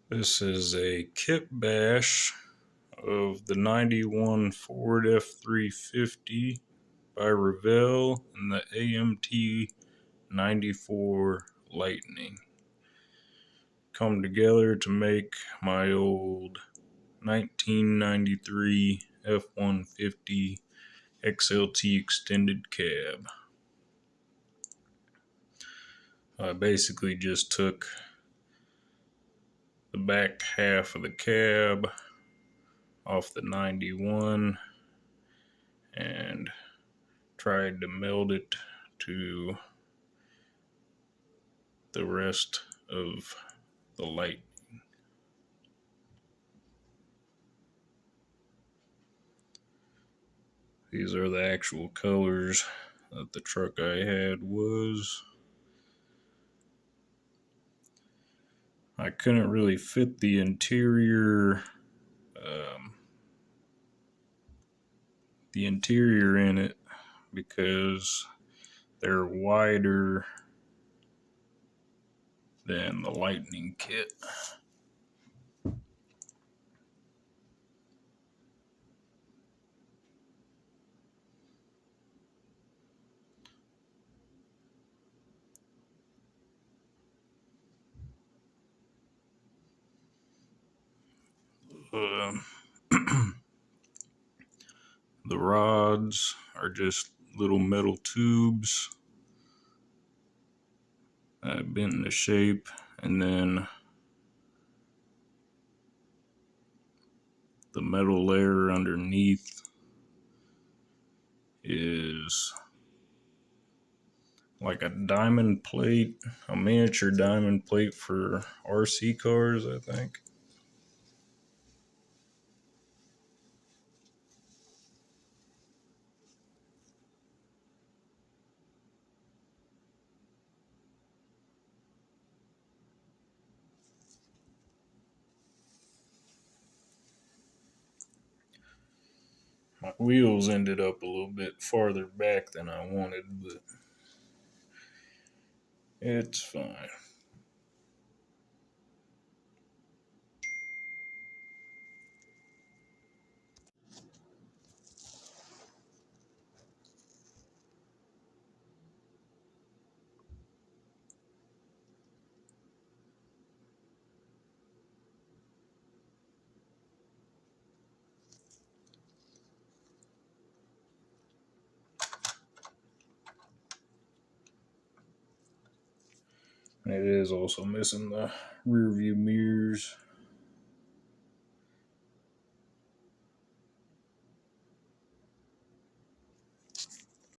This is a kit bash of the 91 Ford F350 by Revell and the AMT 94 Lightning. Come together to make my old 1993 F150 XLT extended cab. I basically just took the back half of the cab off the 91 and tried to meld it to the rest of the light. These are the actual colors that the truck I had was. I couldn't really fit the interior in it because they're wider than the Lightning kit. The rods are just little metal tubes bent into shape, and then the metal layer underneath is like a diamond plate, a miniature diamond plate for RC cars, I think. My wheels ended up a little bit farther back than I wanted, but it's fine. It is also missing the rear view mirrors.